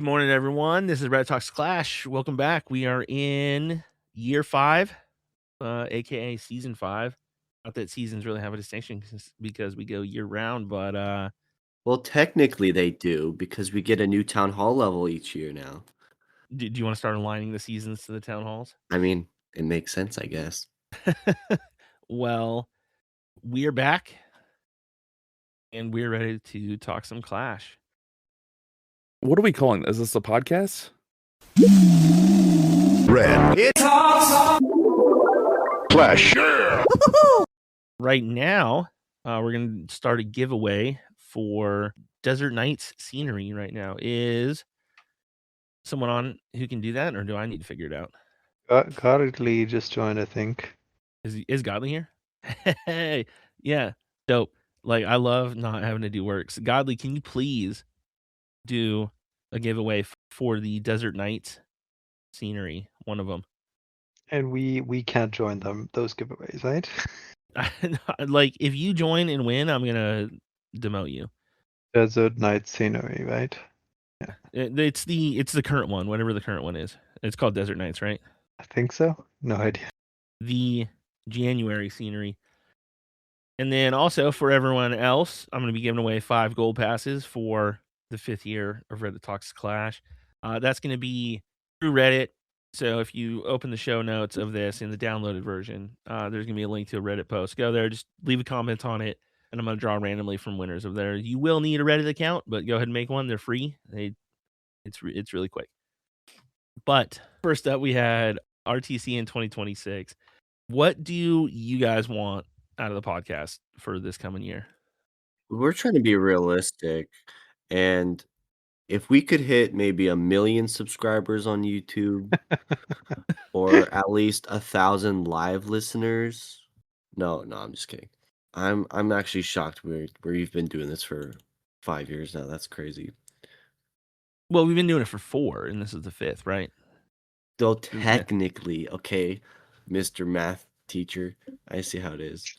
Good morning, everyone. This is Red Talks Clash. Welcome back. We are in year 5, aka season 5. Not that seasons really have a distinction because we go year round, but Well, technically they do because we get a new town hall level each year now. do you want to start aligning the seasons to the town halls? I mean, it makes sense, I guess. Well, we are back and we're ready to talk some Clash. What are we calling this? Is this a podcast? Red. It talks Clash. Right now, we're going to start a giveaway for Desert Nights scenery right now. Is someone on who can do that, or do I need to figure it out? Godly just joined, I think. Is Godly here? Hey, yeah, dope. Like, I love not having to do work. So Godly, can you please do a giveaway for the Desert Nights scenery, one of them? And we can't join those giveaways, right? Like, if you join and win, I'm gonna demote you. Desert Night scenery, right? Yeah. It's the current one, whatever the current one is. It's called Desert Nights, right? I think so. No idea. The January scenery. And then also for everyone else, I'm going to be giving away 5 gold passes for the 5th year of Reddit Talks Clash. That's going to be through Reddit. So if you open the show notes of this in the downloaded version, there's going to be a link to a Reddit post. Go there, just leave a comment on it, and I'm going to draw randomly from winners of there. You will need a Reddit account, but go ahead and make one. They're free. It's really quick. But first up, we had RTC in 2026. What do you guys want out of the podcast for this coming year? We're trying to be realistic, and if we could hit maybe 1 million subscribers on YouTube or at least 1,000 live listeners. No, I'm just kidding. I'm actually shocked we've been doing this for 5 years now. That's crazy. Well, we've been doing it for 4, and this is the 5th, right? Though technically, okay, Mr. Math teacher, I see how it is.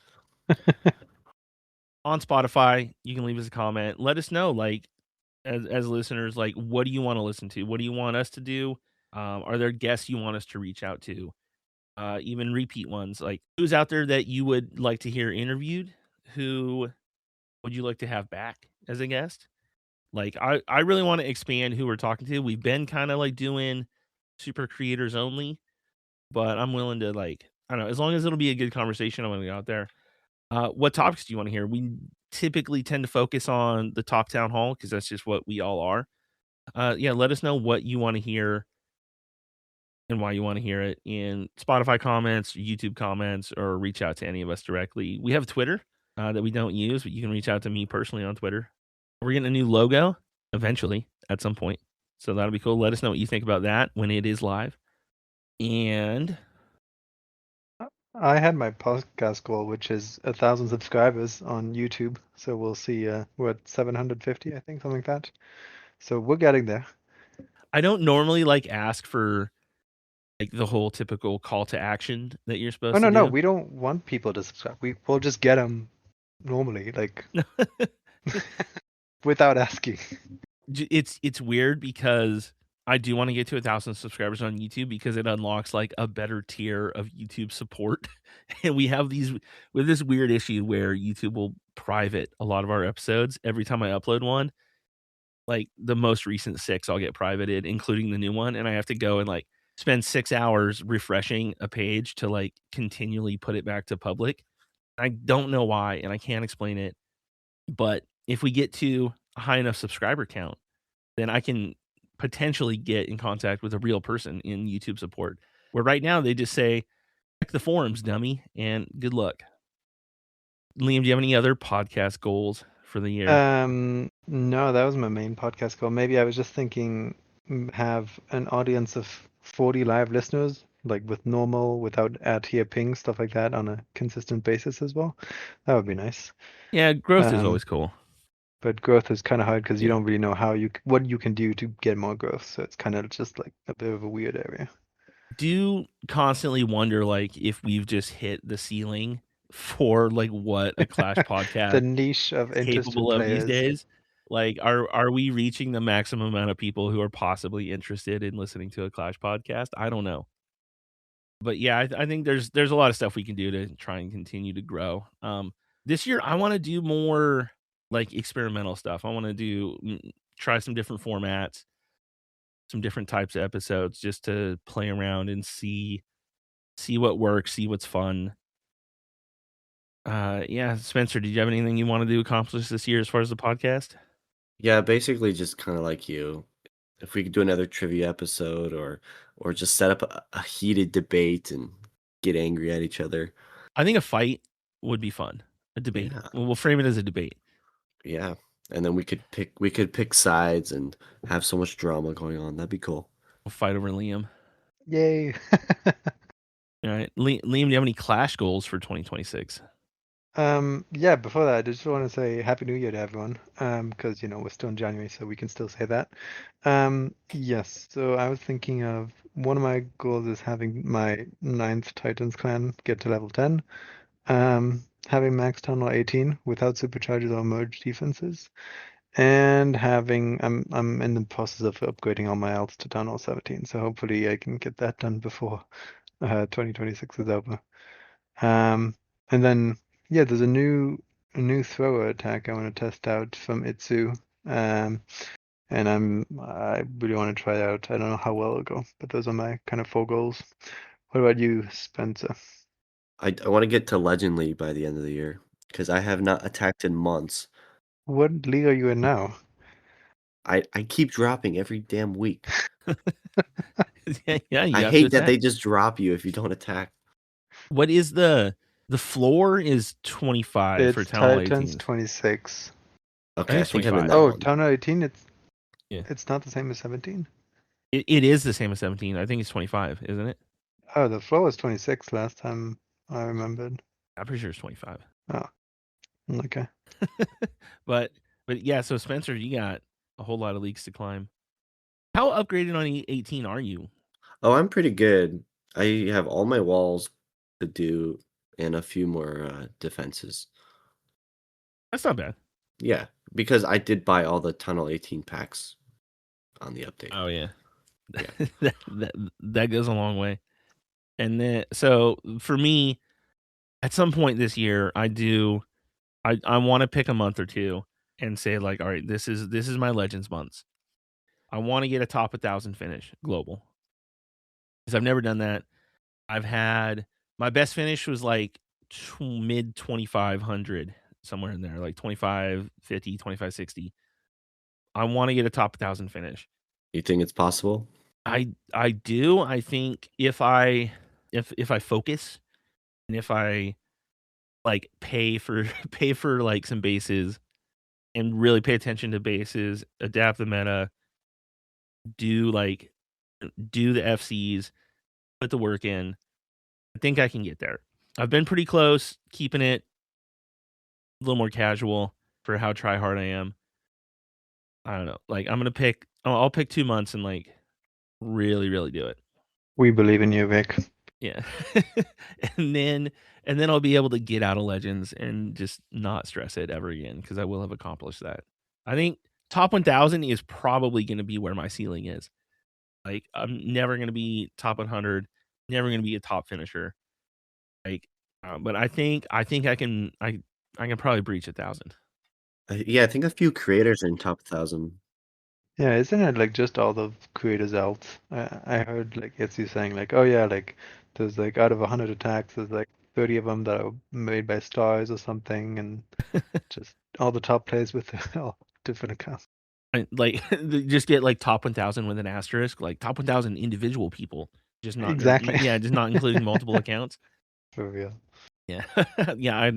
On Spotify, you can leave us a comment. Let us know, like, as listeners, like, what do you want to listen to? What do you want us to do? Are there guests you want us to reach out to? Even repeat ones. Like, who's out there that you would like to hear interviewed? Who would you like to have back as a guest? Like, I really want to expand who we're talking to. We've been kind of like doing super creators only, but I'm willing to, like, I don't know, as long as it'll be a good conversation, I'm going to go out there. What topics do you want to hear? We typically tend to focus on the top town hall because that's just what we all are. Yeah, let us know what you want to hear and why you want to hear it in Spotify comments, YouTube comments, or reach out to any of us directly. We have Twitter that we don't use, but you can reach out to me personally on Twitter. We're getting a new logo eventually at some point, so that'll be cool. Let us know what you think about that when it is live. And I had my podcast goal, which is 1,000 subscribers on YouTube. So we'll see. We're at 750, I think, something like that. So we're getting there. I don't normally like ask for like the whole typical call to action that you're supposed to do. No, we don't want people to subscribe. We'll just get them normally, like without asking. It's weird because I do want to get to 1,000 subscribers on YouTube because it unlocks like a better tier of YouTube support. And we have this weird issue where YouTube will private a lot of our episodes every time I upload one. Like the most recent 6 I'll get privated, including the new one, and I have to go and like spend 6 hours refreshing a page to like continually put it back to public. I don't know why, and I can't explain it. But if we get to a high enough subscriber count, then I can potentially get in contact with a real person in YouTube support. Where right now they just say, check the forums, dummy, and good luck. Liam, do you have any other podcast goals for the year? No, that was my main podcast goal. Maybe I was just thinking have an audience of 40 live listeners, like with normal, without ad tier ping, stuff like that on a consistent basis as well. That would be nice. Yeah, growth is always cool. But growth is kind of hard because you don't really know what you can do to get more growth. So it's kind of just like a bit of a weird area. Do you constantly wonder like if we've just hit the ceiling for like what a Clash podcast the niche of is capable of these days? Like, are we reaching the maximum amount of people who are possibly interested in listening to a Clash podcast? I don't know. But yeah, I think there's a lot of stuff we can do to try and continue to grow. This year I want to do more like experimental stuff. I want to try some different formats, some different types of episodes, just to play around and see what works, see what's fun. Yeah, Spencer, did you have anything you wanted to accomplish this year as far as the podcast? Yeah, basically just kind of like you. If we could do another trivia episode or just set up a heated debate and get angry at each other. I think a fight would be fun. A debate. Yeah. We'll frame it as a debate. Yeah. And then we could pick sides and have so much drama going on. That'd be cool. We'll fight over Liam. Yay. All right. Liam, do you have any Clash goals for 2026? Yeah, before that, I just want to say Happy New Year to everyone. Because we're still in January, so we can still say that. Yes, so I was thinking of one of my goals is having my 9th Titans clan get to level 10. Having max tunnel 18 without supercharges or merge defenses. And I'm in the process of upgrading all my alts to tunnel 17, so hopefully I can get that done before 2026 is over. And then yeah, there's a new thrower attack I want to test out from Itsu. And I really want to try it out. I don't know how well it'll go, but those are my kind of 4 goals. What about you, Spencer? I want to get to Legend League by the end of the year because I have not attacked in months. What league are you in now? I keep dropping every damn week. Yeah, you I have hate to that they attack. just drop you if you don't attack. What is the floor is 25 for It's Town Hall Titans 18. 26. Okay, I it's think I'm in 25. that Oh, one. Town Hall 18, Yeah. it's not the same as 17. It is the same as 17. I think it's 25, isn't it? Oh, the floor was 26 last time I remembered. I'm pretty sure it's 25. Oh, okay. But yeah, so Spencer, you got a whole lot of leagues to climb. How upgraded on 18 are you? Oh, I'm pretty good. I have all my walls to do and a few more defenses. That's not bad. Yeah, because I did buy all the Tunnel 18 packs on the update. Oh yeah. Yeah. that goes a long way. And then so for me, at some point this year, I want to pick a month or two and say like, all right, this is my Legends months. I want to get a top 1,000 finish global because I've never done that. I've had my best finish was like mid 2,500 somewhere in there, like 2,550, 2,560. I want to get a top 1,000 finish. You think it's possible? I do. I think if I focus and if I like pay for like some bases and really pay attention to bases, adapt the meta, do the FCs, put the work in, I think I can get there. I've been pretty close, keeping it a little more casual for how try hard I am. I don't know. Like I'll pick 2 months and like really, really do it. We believe in you, Vic. Yeah. and then I'll be able to get out of Legends and just not stress it ever again because I will have accomplished that. I think top 1,000 is probably going to be where my ceiling is. Like I'm never going to be top 100, never going to be a top finisher. Like, but I think I can probably breach 1,000. Yeah, I think a few creators are in top 1,000. Yeah, isn't it like just all the creators out? I heard like Itzy saying like, oh yeah, like there's like out of 100 attacks, there's like 30 of them that are made by stars or something, and just all the top players with all different accounts. Like just get like top 1,000 with an asterisk, like top 1,000 individual people, just not Exactly. yeah, just not including multiple accounts. For real. Yeah, yeah,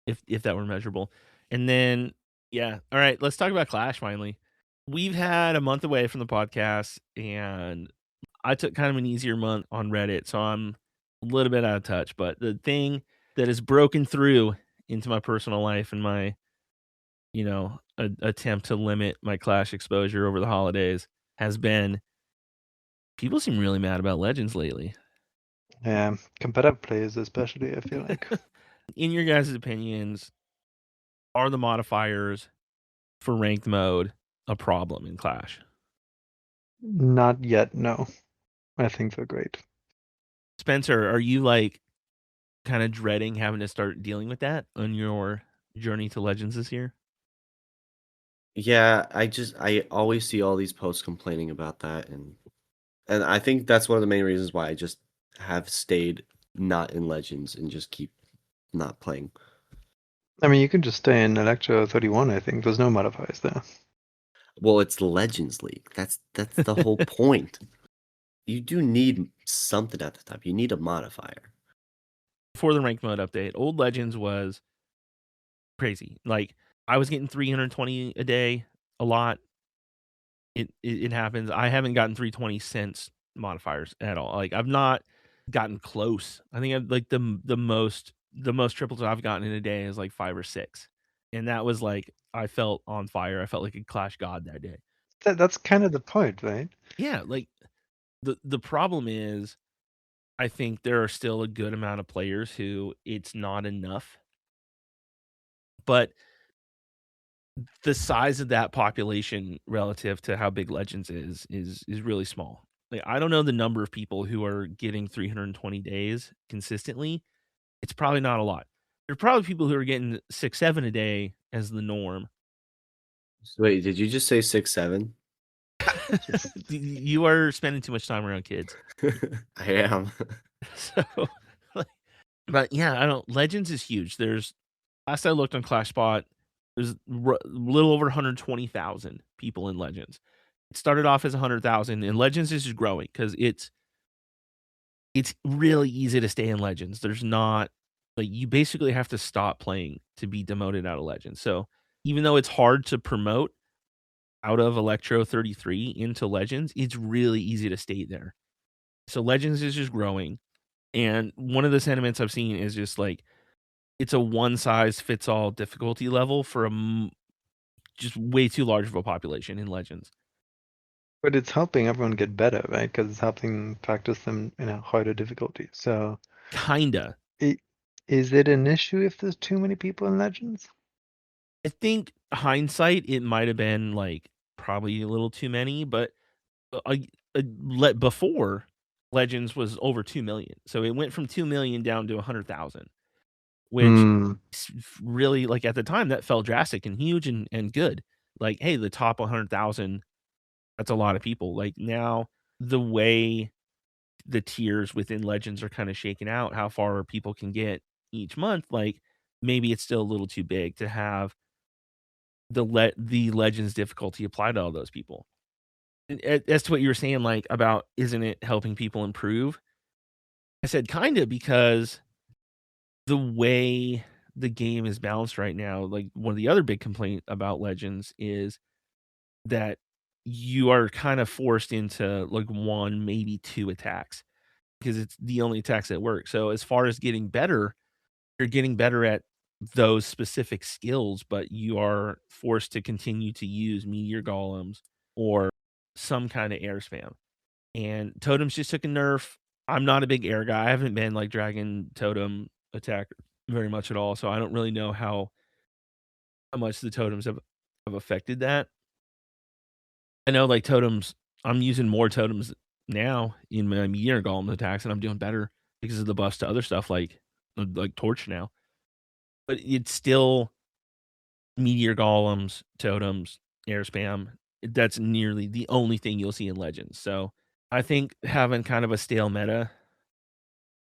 if that were measurable, and then yeah, all right, let's talk about Clash finally. We've had a month away from the podcast, and I took kind of an easier month on Reddit, so I'm a little bit out of touch. But the thing that has broken through into my personal life and my, attempt to limit my Clash exposure over the holidays has been people seem really mad about Legends lately. Yeah, competitive players especially, I feel like. In your guys' opinions, are the modifiers for ranked mode a problem in Clash? Not yet, no. I think they're great. Spencer, are you like kind of dreading having to start dealing with that on your journey to Legends this year? Yeah, I always see all these posts complaining about that, and I think that's one of the main reasons why I just have stayed not in Legends and just keep not playing. I mean, you can just stay in Electro 31, I think. There's no modifiers there. Well, it's Legends League. That's the whole point. You do need something at the top. You need a modifier. Before the ranked mode update, old Legends was crazy. Like I was getting 320 a day, a lot. It happens. I haven't gotten 320 since modifiers at all. Like I've not gotten close. I think I've like the most triples I've gotten in a day is like 5 or 6. And that was like I felt on fire. I felt like a Clash god that day. That's kind of the point, right? Yeah, like the problem is I think there are still a good amount of players who it's not enough. But the size of that population relative to how big Legends is really small. Like I don't know the number of people who are getting 320 days consistently. It's probably not a lot. There are probably people who are getting 6, 7 a day as the norm. So wait, did you just say 6, 7? You are spending too much time around kids. I am. So, like, but yeah, I don't. Legends is huge. There's last I looked on ClashSpot, there's a little over 120,000 people in Legends. It started off as 100,000, and Legends is just growing because it's really easy to stay in Legends. There's not like you basically have to stop playing to be demoted out of Legends. So even though it's hard to promote out of Electro 33 into Legends, it's really easy to stay there. So Legends is just growing. And one of the sentiments I've seen is just like it's a one size fits all difficulty level for just way too large of a population in Legends. But it's helping everyone get better, right? Because it's helping practice them in a harder difficulty. So, Kinda. is it an issue if there's too many people in Legends? I think hindsight, it might have been like probably a little too many, but before Legends was over 2 million. So it went from 2 million down to 100,000, which Hmm. really like at the time that felt drastic and huge and good. Like, hey, the top 100,000, that's a lot of people. Like now the way the tiers within Legends are kind of shaken out, how far people can get each month, like maybe it's still a little too big to have the Legends difficulty applied to all those people. As to what you were saying, like about isn't it helping people improve? I said kinda because the way the game is balanced right now, like one of the other big complaint about Legends is that you are kind of forced into like 1, maybe 2 attacks because it's the only attacks that work. So as far as getting better, you're getting better at those specific skills, but you are forced to continue to use meteor golems or some kind of air spam. And totems just took a nerf. I'm not a big air guy. I haven't been like dragon totem attack very much at all, so I don't really know how much the totems have affected that. I know like totems, I'm using more totems now in my meteor golem attacks, and I'm doing better because of the buffs to other stuff like torch now. But it's still meteor golems, totems, air spam. That's nearly the only thing you'll see in Legends. So I think having kind of a stale meta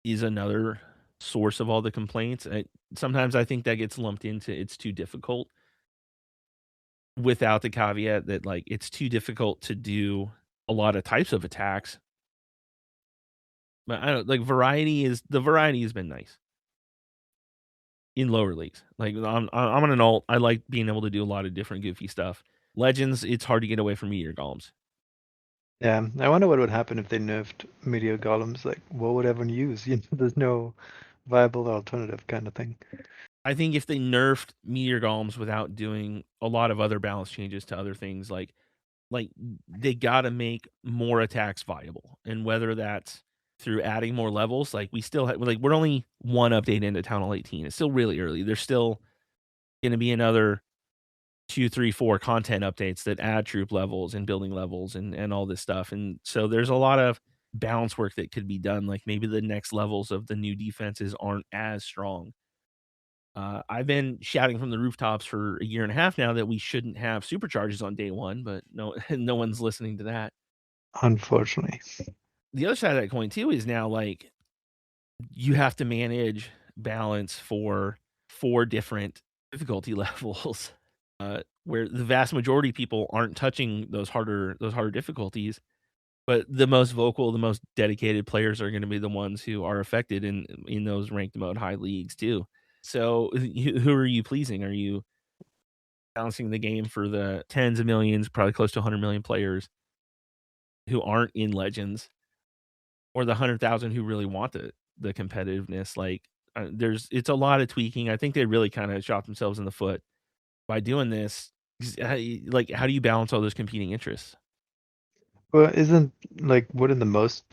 is another source of all the complaints. Sometimes I think that gets lumped into it's too difficult without the caveat that like it's too difficult to do a lot of types of attacks. But I don't like the variety has been nice in lower leagues. Like I'm on an alt. I like being able to do a lot of different goofy stuff. Legends, it's hard to get away from meteor golems. Yeah, I wonder what would happen if they nerfed meteor golems. Like, what would everyone use? There's no viable alternative kind of thing. I think if they nerfed meteor golems without doing a lot of other balance changes to other things, like they got to make more attacks viable, and whether that's through adding more levels, like we still have, like we're only one update into Town Hall 18. It's still really early. There's still going to be another 2, 3, 4 content updates that add troop levels and building levels and all this stuff. And so there's a lot of balance work that could be done. Like maybe the next levels of the new defenses aren't as strong. I've been shouting from the rooftops for a year and a half now that we shouldn't have supercharges on day one, but no, no one's listening to that. Unfortunately. The other side of that coin too is now like you have to manage balance for 4 different difficulty levels, where the vast majority of people aren't touching those harder difficulties, but the most vocal, the most dedicated players are going to be the ones who are affected in those ranked mode high leagues too. So who are you pleasing? Are you balancing the game for the tens of millions, probably close to 100 million players who aren't in Legends, or the 100,000 who really want the competitiveness? Like, it's a lot of tweaking. I think they really kind of shot themselves in the foot by doing this. Like, how do you balance all those competing interests? Well, wouldn't the most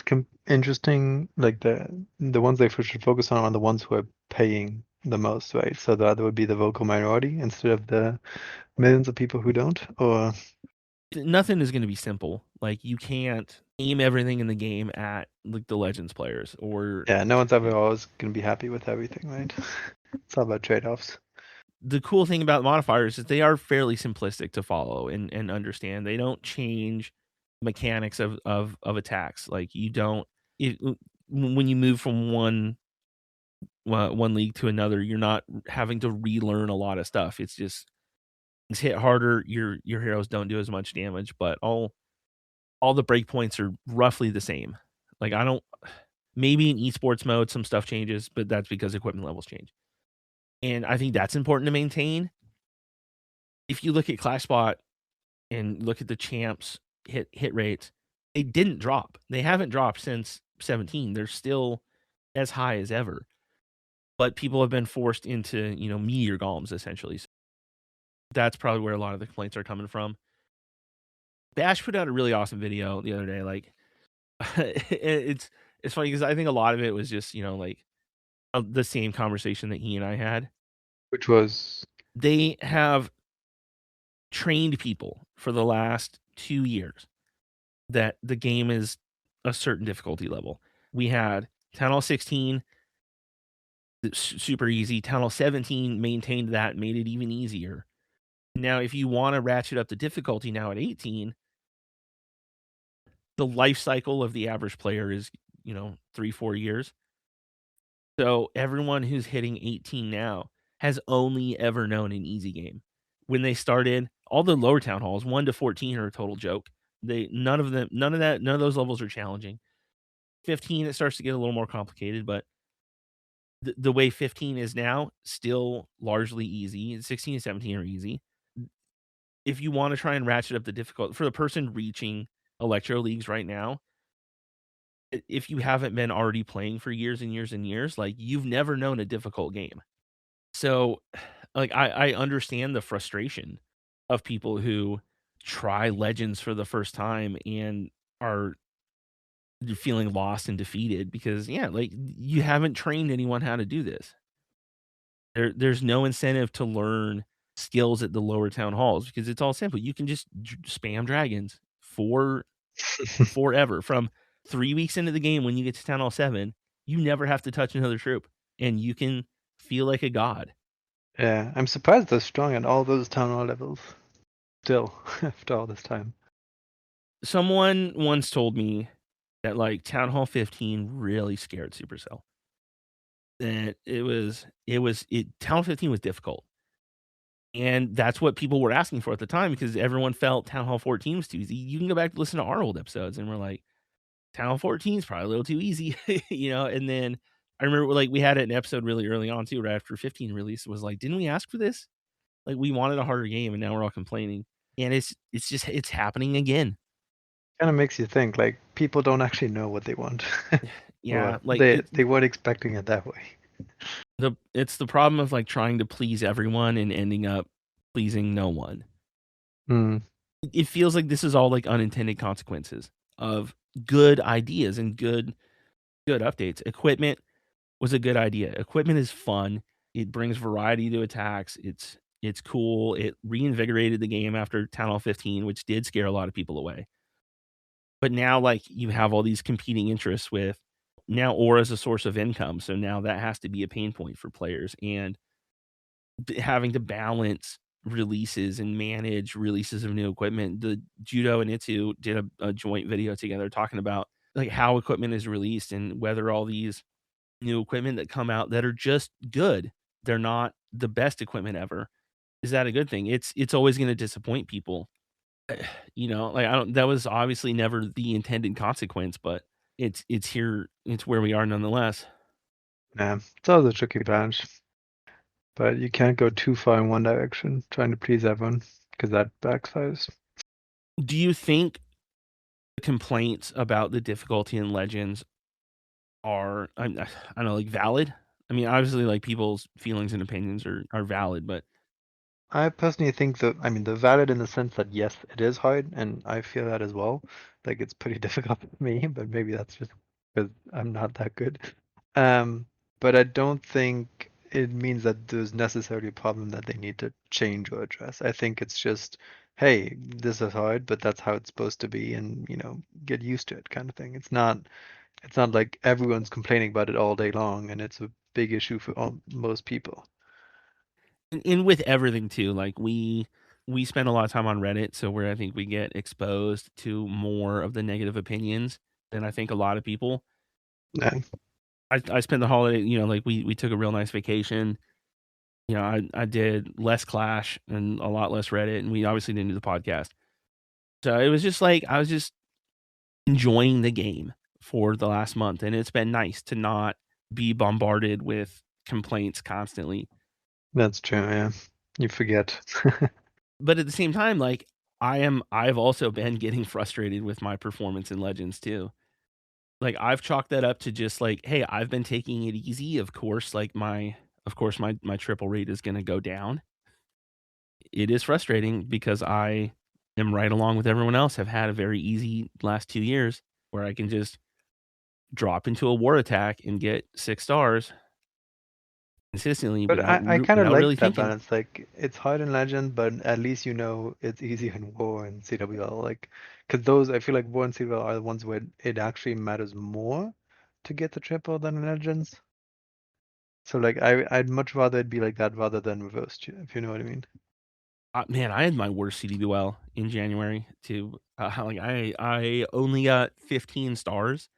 interesting, like the ones they should focus on are the ones who are paying the most, right? So that would be the vocal minority instead of the millions of people who don't, or Nothing is going to be simple. Like, you can't aim everything in the game at like the Legends players, or yeah, no one's ever always gonna be happy with everything, right? It's all about trade-offs. the cool thing about modifiers is they are fairly simplistic to follow and understand. They don't change mechanics of attacks. Like, you don't when you move from one league to another, you're not having to relearn a lot of stuff. It's just things hit harder. Your heroes don't do as much damage, but all the breakpoints are roughly the same. Like, I don't maybe in esports mode some stuff changes, but that's because equipment levels change. And I think that's important to maintain. If you look at Clash Spot and look at the champs hit rates, they didn't drop. They haven't dropped since 17. They're still as high as ever. But people have been forced into, meteor golems essentially. So that's probably where a lot of the complaints are coming from. Bash put out a really awesome video the other day. Like, it's funny because I think a lot of it was just, the same conversation that he and I had. Which was They have trained people for the last 2 years that the game is a certain difficulty level. We had Town Hall 16, super easy. Town Hall 17 maintained that, made it even easier. Now, if you want to ratchet up the difficulty now at 18, the life cycle of the average player is, 3-4 years. So everyone who's hitting 18 now has only ever known an easy game. When they started, all the lower town halls, 1 to 14, are a total joke. None of those levels are challenging. 15, it starts to get a little more complicated, but the way 15 is now, still largely easy. 16 and 17 are easy. If you want to try and ratchet up the difficulty for the person reaching Electro Leagues right now, if you haven't been already playing for years and years and years, like, you've never known a difficult game. So, like, I understand the frustration of people who try Legends for the first time and are feeling lost and defeated because, yeah, like, you haven't trained anyone how to do this. There's no incentive to learn skills at the lower town halls because it's all simple. You can just spam dragons forever. From 3 weeks into the game, when you get to Town Hall 7, you never have to touch another troop, and you can feel like a god. Yeah, I'm surprised they're strong at all those town hall levels. Still, after all this time. Someone once told me that, like, Town Hall 15 really scared Supercell. That Town Hall 15 was difficult. And that's what people were asking for at the time because everyone felt Town Hall 14 was too easy. You can go back to listen to our old episodes, and we're like, Town Hall 14 is probably a little too easy, And then I remember, like, we had an episode really early on too, right after 15 release. Was like, didn't we ask for this? Like, we wanted a harder game, and now we're all complaining. And it's happening again. Kind of makes you think, like, people don't actually know what they want. Yeah, Or like, they weren't expecting it that way. it's the problem of, like, trying to please everyone and ending up pleasing no one. Hmm. It feels like this is all, like, unintended consequences of good ideas and good updates. Equipment was a good idea. Equipment is fun. It brings variety to attacks. It's It's cool. It reinvigorated the game after Town Hall 15, which did scare a lot of people away. But now, like, you have all these competing interests with now Aura's a source of income, so now that has to be a pain point for players, and having to balance releases and manage releases of new equipment. The Judo and Itsu did a joint video together talking about, like, how equipment is released and whether all these new equipment that come out that are just good, they're not the best equipment ever. Is that a good thing? It's always gonna disappoint people. You know, like, I don't that was obviously never the intended consequence, but it's here, it's where we are nonetheless. Yeah, it's always a tricky balance, but you can't go too far in one direction trying to please everyone because that backfires. Do you think the complaints about the difficulty in Legends are, I don't know, like, valid? I mean, obviously, like, people's feelings and opinions are valid, but I personally think that, I mean, they're valid in the sense that yes, it is hard, and I feel that as well. Like it's pretty difficult for me, but maybe that's just because I'm not that good. Um, but I don't think it means that there's necessarily a problem that they need to change or address. I think it's just, hey, this is hard, but that's how it's supposed to be, and get used to it, kind of thing. It's not like everyone's complaining about it all day long, and it's a big issue for most people. and with everything too, like, we spend a lot of time on Reddit, so where I think we get exposed to more of the negative opinions than I think a lot of people. Yeah. I spent the holiday, like, we took a real nice vacation. I did less Clash and a lot less Reddit, and we obviously didn't do the podcast. So it was just like I was just enjoying the game for the last month, and it's been nice to not be bombarded with complaints constantly. That's true, yeah. You forget. But at the same time, like, I've also been getting frustrated with my performance in Legends too. Like, I've chalked that up to just like, hey, I've been taking it easy. Of course my triple rate is gonna go down. It is frustrating because I am right along with everyone else, have had a very easy last 2 years where I can just drop into a war attack and get 6 stars consistently But I kind of without like really that thinking. balance. Like it's hard in Legend, but at least it's easier in War and CWL. Like, because those I feel like War and CWL are the ones where it actually matters more to get the triple than in Legends. So like I'd much rather it be like that rather than reversed, if you know what I mean. Man, I had my worst CDBL in January too. Like, I only got 15 stars.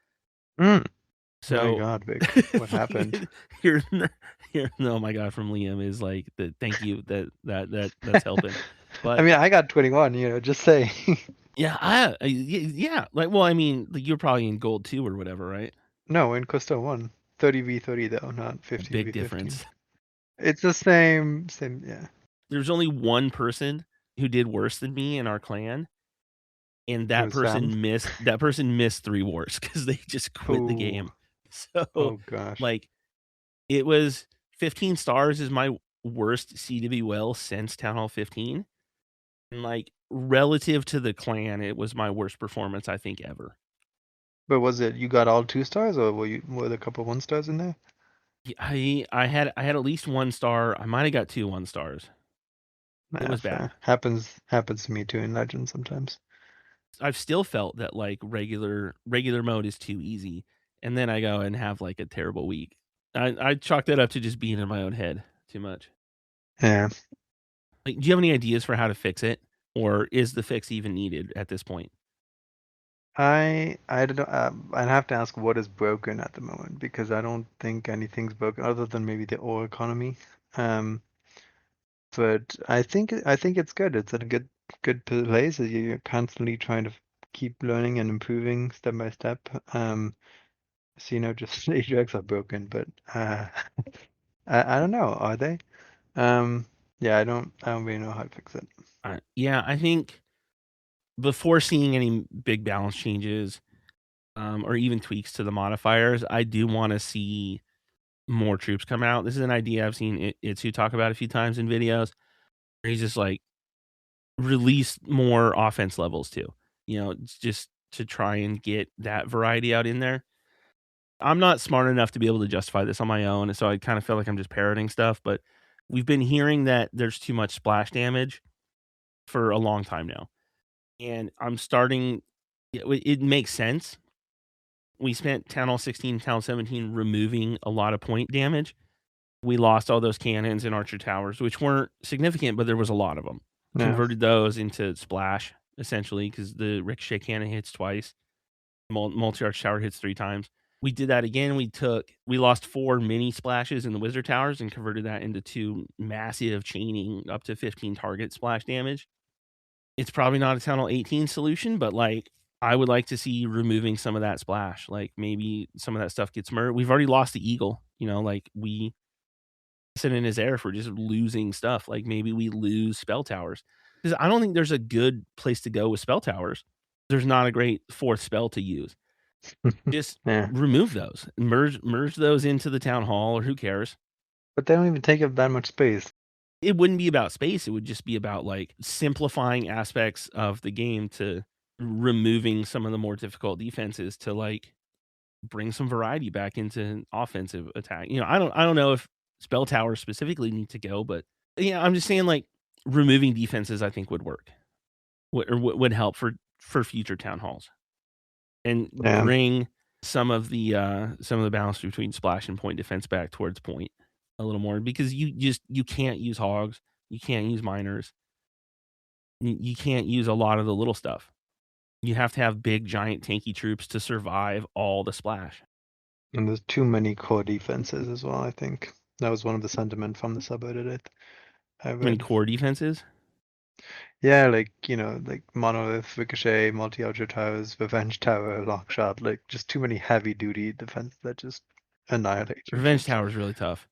Mm, my So God, Vic, what happened? here, here, oh my God, from Liam is like the thank you that's helping. I But mean, I got 21. Just say. yeah, yeah, like, well, I mean, like, you're probably in gold too or whatever, right? No, in Costa 1. 30v30 though, not A big 15v15. difference. It's the same, yeah. There's only one person who did worse than me in our clan, and It that was Sam. person missed 3 wars because they just quit the Oh, game. So, oh gosh. like, it was 15 stars is my worst CWL since Town Hall 15, and, like, relative to the clan, it was my worst performance, I think, ever. But was it you got all 2 stars, or were there a couple 1 stars in there? I had at least 1 star. I might have got 2 1 stars. It Nah, was bad. fair. Happens to me too in Legend sometimes. I've still felt that, like, regular mode is too easy, and then I go and have, like, a terrible week. I chalk that up to just being in my own head too much. Yeah. Like, do you have any ideas for how to fix it, or is the fix even needed at this point? I don't know. I'd have to ask what is broken at the moment because I don't think anything's broken other than maybe the ore economy. Um, but I think it's good. It's at a good place. You're constantly trying to keep learning and improving step by step. So just Ajax are broken, but I don't know. Are they? Um, yeah, I don't really know how to fix it. Yeah, I think before seeing any big balance changes, or even tweaks to the modifiers, I do wanna see more troops come out. This is an idea I've seen Itsu talk about a few times in videos, where he's just like, release more offense levels too. It's just to try and get that variety out in there. I'm not smart enough to be able to justify this on my own, so I kind of feel like I'm just parroting stuff, but We've been hearing that there's too much splash damage for a long time now, and I'm starting. It makes sense. We spent Town Hall 16, Town Hall 17 removing a lot of point damage. We lost all those cannons and archer towers, which weren't significant, but there was a lot of them. Yeah. Converted those into splash, essentially, because the ricochet cannon hits twice. Multi-arch tower hits 3 times. We did that again. We lost 4 mini splashes in the wizard towers and converted that into 2 massive chaining up to 15 target splash damage. It's probably not a Town Hall 18 solution, but like I would like to see removing some of that splash. Like maybe some of that stuff gets murdered. We've already lost the eagle, like we sit in his air for just losing stuff. Like maybe we lose spell towers. Because I don't think there's a good place to go with spell towers. There's not a great 4th spell to use. Just Yeah. remove those. Merge those into the town hall, or who cares? But they don't even take up that much space. It wouldn't be about space. It would just be about like simplifying aspects of the game to removing some of the more difficult defenses to like bring some variety back into offensive attack. I don't know if spell towers specifically need to go, but yeah, I'm just saying like removing defenses I think would work. Would help for future town halls. And Yeah. bring some of the balance between splash and point defense back towards point a little more, because you can't use hogs, you can't use miners, you can't use a lot of the little stuff. You have to have big giant tanky troops to survive all the splash. And there's too many core defenses as well, I think. That was one of the sentiment from the subreddit I How many read. core defenses? Yeah, like, like Monolith, Ricochet, Multi-Archer Towers, Revenge Tower, Lockshot, like just too many heavy duty defense that just annihilate your Revenge ships. Tower is really tough.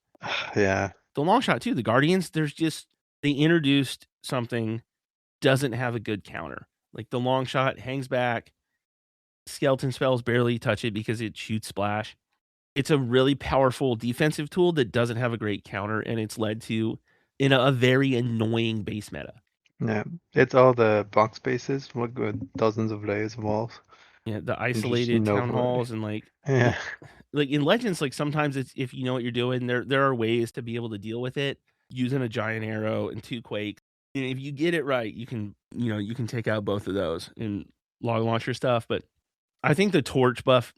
Yeah. The long shot too. The Guardians, they introduced something, doesn't have a good counter. Like the long shot hangs back, skeleton spells barely touch it because it shoots splash. It's a really powerful defensive tool that doesn't have a great counter, and it's led to a very annoying base meta. Yeah. It's all the box bases, like with dozens of layers of walls. Yeah, the just isolated no town variety. halls and like Yeah. like in Legends, like sometimes it's if you know what you're doing, there are ways to be able to deal with it using a giant arrow and 2 quakes. And if you get it right, you can take out both of those in log launcher stuff. But I think the torch buff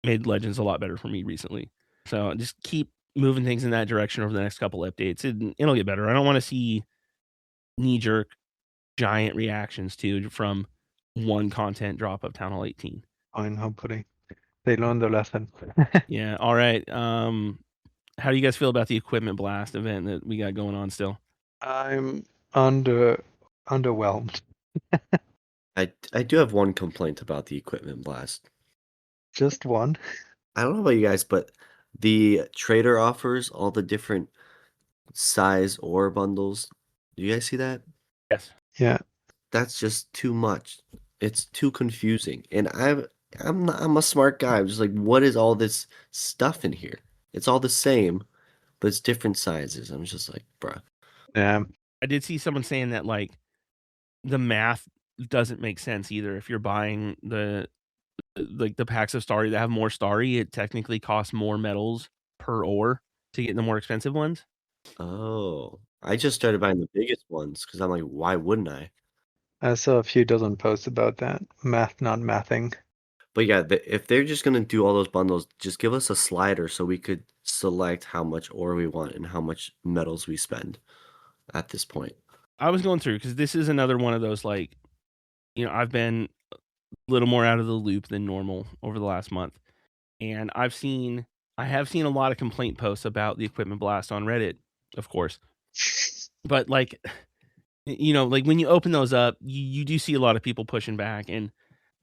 made Legends a lot better for me recently. So just keep moving things in that direction over the next couple updates. It'll get better. I don't want to see knee-jerk giant reactions from one content drop of Town Hall 18. Fine, hopefully. They learned their lesson. Yeah. All right. How do you guys feel about the equipment blast event that we got going on still? I'm underwhelmed. I do have one complaint about the equipment blast. Just one. I don't know about you guys, but the trader offers all the different size ore bundles. Do you guys see that? Yes. Yeah. That's just too much. It's too confusing. And I'm a smart guy. I'm just like, what is all this stuff in here? It's all the same, but it's different sizes. I'm just like, bruh. Yeah. I did see someone saying that like the math doesn't make sense either. If you're buying the packs of Starry that have more Starry, it technically costs more metals per ore to get the more expensive ones. Oh, I just started buying the biggest ones because I'm like, why wouldn't I? I saw a few dozen posts about that. Math not mathing. But yeah, if they're just gonna do all those bundles, just give us a slider so we could select how much ore we want and how much metals we spend at this point. I was going through because this is another one of those like, I've been a little more out of the loop than normal over the last month, and I have seen a lot of complaint posts about the equipment blast on Reddit, of course, but like, like when you open those up, you do see a lot of people pushing back, and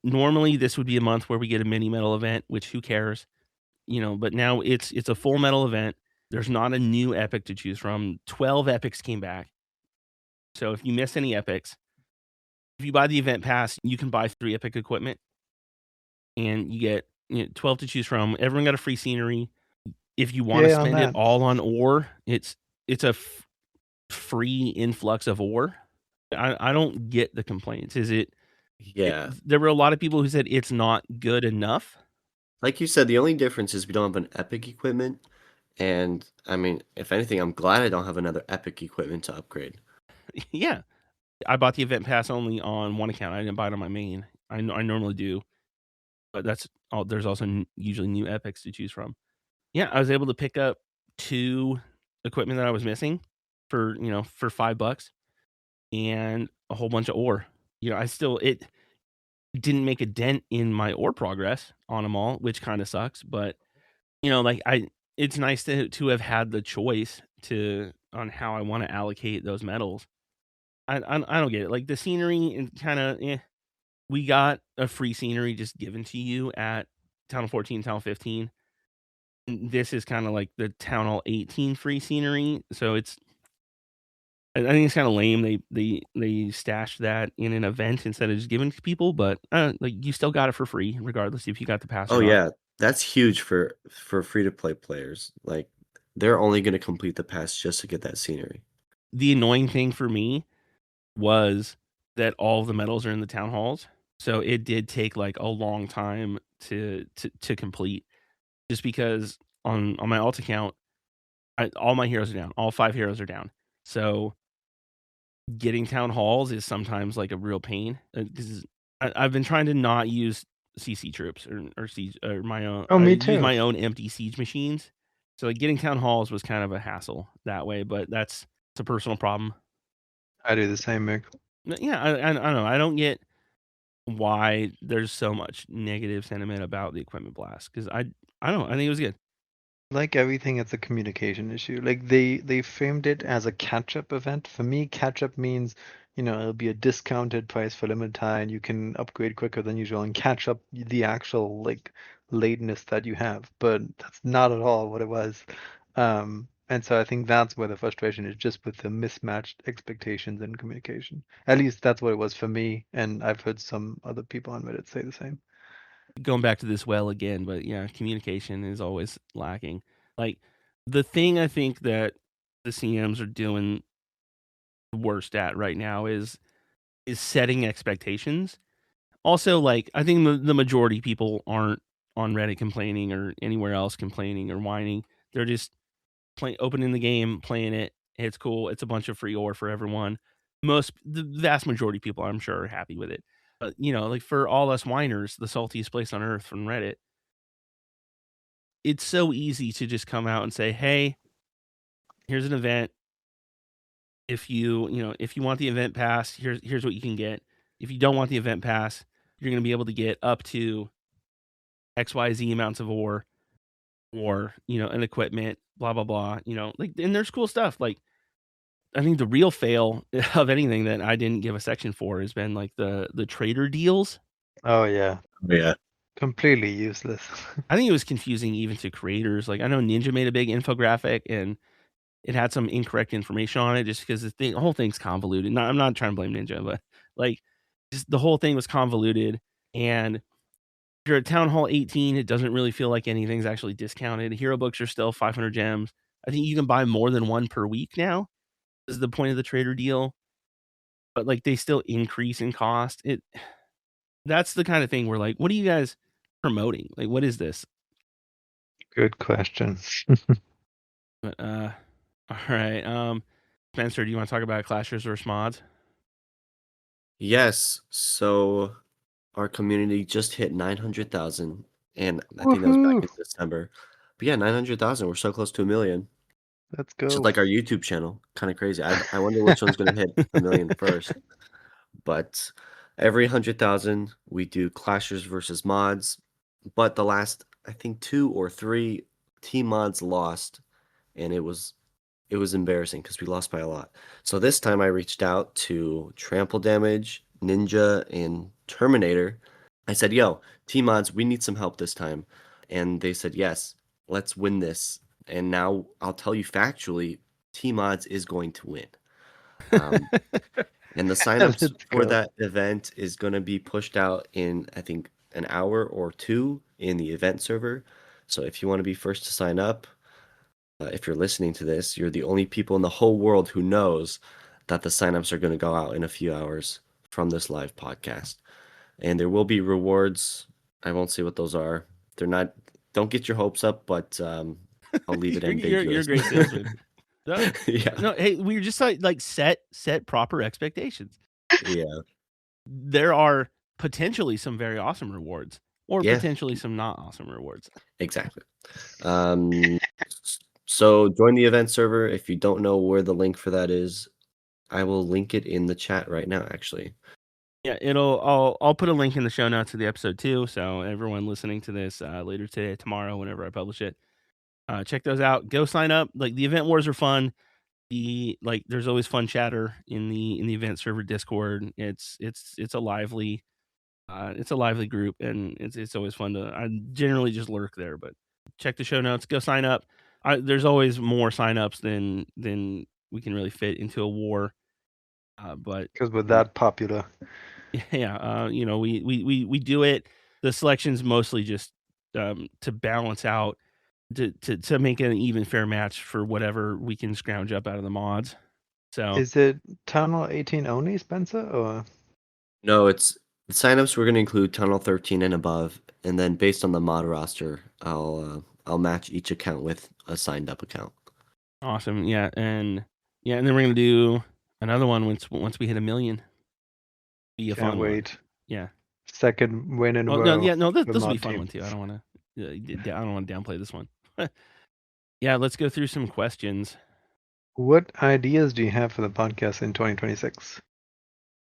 normally this would be a month where we get a mini metal event, which who cares, but now it's a full metal event. There's not a new epic to choose from. 12 epics came back. So if you miss any epics, if you buy the event pass, you can buy 3 epic equipment and you get 12 to choose from. Everyone got a free scenery. If you want to Yeah, on spend it that. all on ore, it's a free influx of ore. I don't get the complaints. Yeah. There were a lot of people who said it's not good enough. Like you said, the only difference is we don't have an epic equipment And I mean, if anything, I'm glad I don't have another Epic equipment to upgrade. Yeah. I bought the event pass only on one account. I didn't buy it on my main. I normally do, but that's all. There's also usually new epics to choose from. Yeah, I was able to pick up 2 equipment that I was missing for, for $5 and a whole bunch of ore. It didn't make a dent in my ore progress on them all, which kind of sucks, but like it's nice to have had the choice to on how I want to allocate those metals. I don't get it. Like the scenery and kind of we got a free scenery just given to you at Town Hall 14, Town Hall 15. This is kind of like the Town Hall 18 free scenery, so I think it's kind of lame. They stashed that in an event instead of just giving it to people, but like you still got it for free regardless if you got the pass Oh or not. yeah, that's huge for free to play players. Like they're only going to complete the pass just to get that scenery. The annoying thing for me was that all of the medals are in the town halls, so it did take like a long time to complete. Just because on my alt account, all my heroes are down, all 5 heroes are down. So getting town halls is sometimes like a real pain. I've been trying to not use CC troops or siege or my own. Oh, I me use too. my own empty siege machines. So like getting town halls was kind of a hassle that way, but it's a personal problem. I do the same, Mick. Yeah, I don't know. I don't get why there's so much negative sentiment about the equipment blast because I don't know. I think it was good. Like everything, it's a communication issue. Like they framed it as a catch-up event. For me, catch-up means, it'll be a discounted price for limited time. You can upgrade quicker than usual and catch up the actual like lateness that you have. But that's not at all what it was. And so I think that's where the frustration is, just with the mismatched expectations and communication. At least that's what it was for me, and I've heard some other people on Reddit say the same. Going back to this well again, but yeah, communication is always lacking. Like the thing I think that the CMs are doing worst at right now is setting expectations. Also, like I think the majority of people aren't on Reddit complaining or anywhere else complaining or whining. They're just opening the game, playing it. It's cool. It's a bunch of free ore for everyone. The vast majority of people, I'm sure, are happy with it. But like for all us whiners, the saltiest place on earth from Reddit, it's so easy to just come out and say, "Hey, here's an event. If you want the event pass, here's what you can get. If you don't want the event pass, you're going to be able to get up to XYZ amounts of ore or, an equipment, blah blah blah, like and there's cool stuff. Like I think the real fail of anything that I didn't give a section for has been like the trader deals. Oh yeah, Yeah. completely useless. I think it was confusing even to creators. Like I know Ninja made a big infographic and it had some incorrect information on it just because the whole thing's convoluted. I'm not trying to blame Ninja, but like just the whole thing was convoluted. And if you're at Town Hall 18, it doesn't really feel like anything's actually discounted. Hero books are still 500 gems. I think you can buy more than one per week now. Is the point of the trader deal, but like they still increase in cost. That's the kind of thing where like, what are you guys promoting? Like, what is this? Good question. But all right. Spencer, do you want to talk about Clashers versus mods? Yes. So our community just hit 900,000, and I think that was back in Woohoo! December. But yeah, 900,000. We're so close to 1,000,000. Let's Just go. like our YouTube channel. Kind of crazy. I wonder which one's going to hit 1,000,000 first. But every 100,000, we do Clashers versus mods. But the last, I think, 2 or 3 team mods lost, and it was embarrassing because we lost by a lot. So this time I reached out to Trample Damage, Ninja, and Terminator. I said, yo, team mods, we need some help this time. And they said, yes, let's win this. And now I'll tell you factually, team mods is going to win. And the signups Let's for go. that event is going to be pushed out in, I think, an hour or 2 in the event server. So if you want to be first to sign up, if you're listening to this, you're the only people in the whole world who knows that the signups are going to go out in a few hours from this live podcast. And there will be rewards. I won't say what those are. They're not, don't get your hopes up, but I'll leave it You're a ambiguous. great salesman. No, Yeah. no, hey, we're just like set proper expectations. Yeah. There are potentially some very awesome rewards, or Yeah. potentially some not awesome rewards. Exactly. So join the event server. If you don't know where the link for that is, I will link it in the chat right now, actually. Yeah, I'll put a link in the show notes of the episode too. So everyone listening to this later today, tomorrow, whenever I publish it, check those out. Go sign up. Like the event wars are fun. There's always fun chatter in the event server Discord. It's a lively group, and it's always fun to. I generally just lurk there, but check the show notes. Go sign up. There's always more signups than we can really fit into a war. But Because we're that popular. yeah, we do it. The selection's mostly just to balance out to make it an even fair match for whatever we can scrounge up out of the mods. So Is it Town Hall 18 only, Spencer? Or No, it's the signups. We're going to include Tunnel 13 and above, and then based on the mod roster, I'll match each account with a signed up account. awesome, yeah, and then we're gonna do another one once we hit 1 million. Be a can't fun wait. one. Yeah. Second win in a Oh row. no, yeah, no, for this will be a mod fun team. one too. I don't want to downplay this one. Yeah, let's go through some questions. What ideas do you have for the podcast in 2026?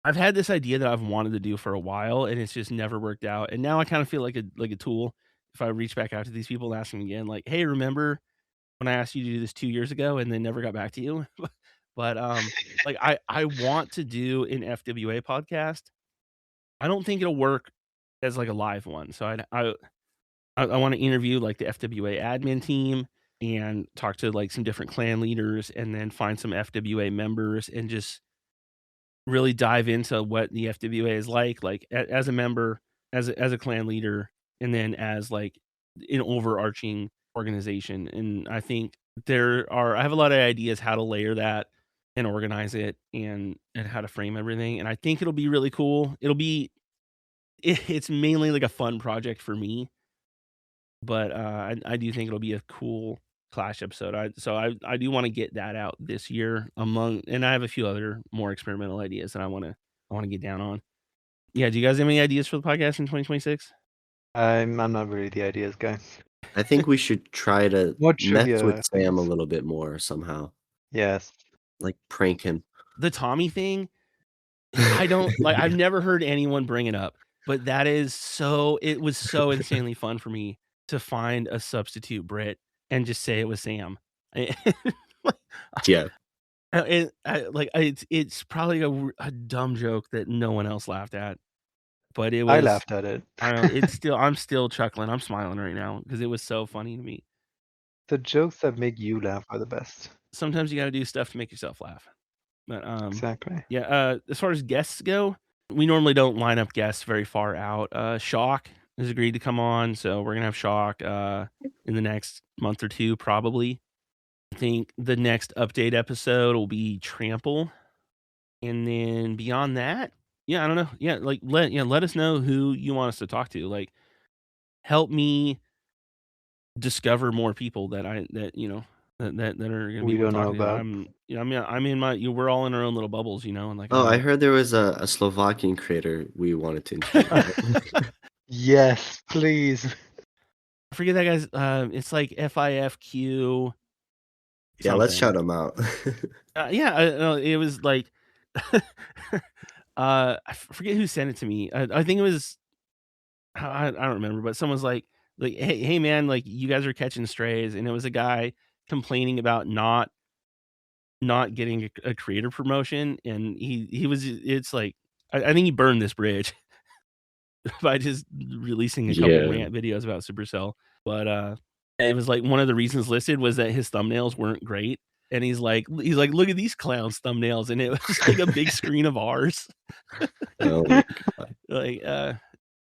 I've had this idea that I've wanted to do for a while, and it's just never worked out. And now I kind of feel like a tool. If I reach back out to these people and ask them again, like, "Hey, remember when I asked you to do this 2 years ago and then never got back to you?" But like I want to do an FWA podcast. I don't think it'll work as like a live one. So I want to interview like the FWA admin team and talk to like some different clan leaders, and then find some FWA members and just really dive into what the FWA is like as a member, as a clan leader, and then as like an overarching organization. And I think I have a lot of ideas how to layer that and organize it, and how to frame everything. And I think it'll be really cool. It's mainly like a fun project for me, but I do think it'll be a cool Clash episode. I do want to get that out this year, and I have a few other more experimental ideas that I want to get down on. Yeah, do you guys have any ideas for the podcast in 2026? I'm not really the ideas guy. I think we should try to What mess trivia with Sam a things? little bit more somehow, Yes. like prank him. The Tommy thing, I don't like. I've never heard anyone bring it up, but it was so insanely fun for me to find a substitute Brit and just say it was Sam. Yeah. It's probably a dumb joke that no one else laughed at, but it I was. laughed at it. I don't know. I'm still chuckling. I'm smiling right now because it was so funny to me. The jokes that make you laugh are the best. Sometimes you got to do stuff to make yourself laugh. But Exactly. yeah. As far as guests go, we normally don't line up guests very far out. Shock has agreed to come on, so we're gonna have Shock in the next month or two, probably. I think the next update episode will be Trample, and then beyond that, yeah, I don't know. Yeah, like let us know who you want us to talk to. Like, help me discover more people that are gonna be We worth don't know talking to. about. I'm in my. We're all in our own little bubbles, and like. Oh, I heard there was a Slovakian creator we wanted to interview. Yes, please. I forget that guy's. It's like FIFQ. Yeah, let's something. shout him out. Yeah, it was like. I forget who sent it to me. I think it was. I don't remember, but someone's like, hey man, like you guys are catching strays, and it was a guy complaining about not getting a creator promotion, and he was. It's like I think he burned this bridge by just releasing a couple Yeah. rant videos about Supercell. But it was like one of the reasons listed was that his thumbnails weren't great. And he's like, look at these clowns' thumbnails, and it was like a big screen of ours. Oh my God. Like,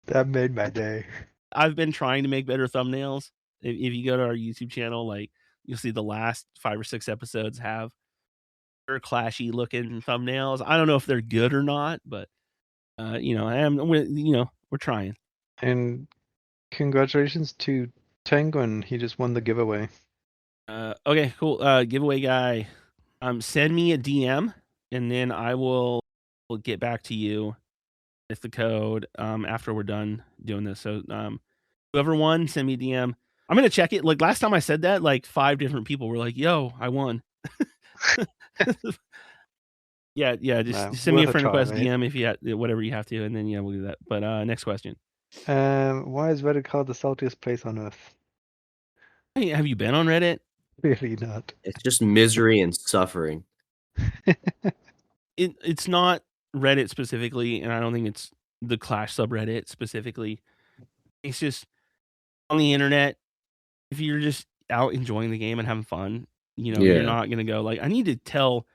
That made my day. I've been trying to make better thumbnails. If you go to our YouTube channel, like you'll see the last 5 or 6 episodes have very clashy looking thumbnails. I don't know if they're good or not, but we're trying. And congratulations to Tanguin. He just won the giveaway. Okay, cool. Giveaway guy. Send me a DM and then I will get back to you with the code after we're done doing this. So whoever won, send me a DM. I'm gonna check it. Like last time I said that, like 5 different people were like, "Yo, I won." Yeah, just send me a Worth a friend try, request, mate. DM if you whatever you have to, and then yeah, we'll do that. But next question. Why is Reddit called the saltiest place on earth? Hey, have you been on Reddit? Really not. It's just misery and suffering. It's not Reddit specifically, and I don't think it's the Clash subreddit specifically. It's just on the internet. If you're just out enjoying the game and having fun, you're Yeah. not gonna go like, I need to tell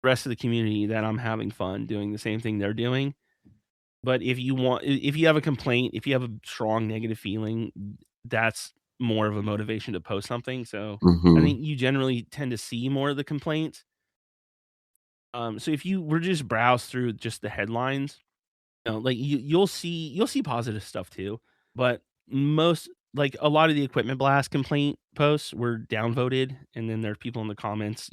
the rest of the community that I'm having fun doing the same thing they're doing. But if you have a complaint, if you have a strong negative feeling, that's more of a motivation to post something. So I Mhm. think you generally tend to see more of the complaints. So if you were just browse through just the headlines, like you'll see positive stuff too. But most like a lot of the equipment blast complaint posts were downvoted, and then there's people in the comments,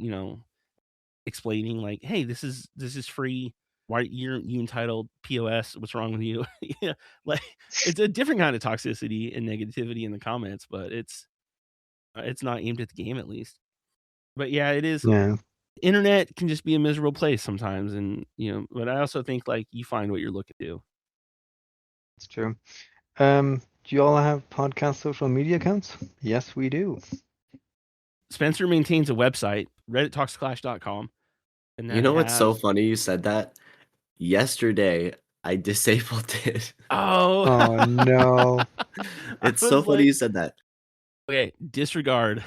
explaining like, "Hey, this is free. Why you entitled POS? What's wrong with you?" Yeah, like it's a different kind of toxicity and negativity in the comments, but it's not aimed at the game at least. But yeah, it is. Yeah, Internet can just be a miserable place sometimes, and but I also think like you find what you're looking to. it's true. Do you all have podcast social media accounts? Yes, we do. Spencer maintains a website, reddittalksclash.com, and You that know what's so has funny you said that? Yesterday, I disabled it. oh, Oh no. I It's so was funny like, you said that. okay, disregard.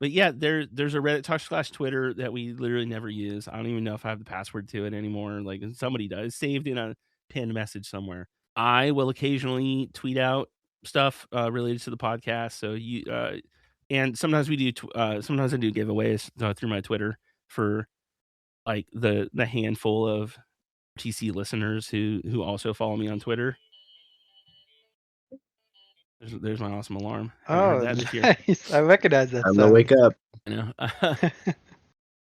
But yeah, there's a Reddit Talk Slash Twitter that we literally never use. I don't even know if I have the password to it anymore. Like somebody does, saved in a pinned message somewhere. I will occasionally tweet out stuff related to the podcast. So and sometimes we do. Sometimes I do giveaways through my Twitter for like the handful of RTC listeners who also follow me on Twitter. There's my awesome alarm. Haven't heard Oh, that this year. nice. I recognize that Time to wake sound. up. I know.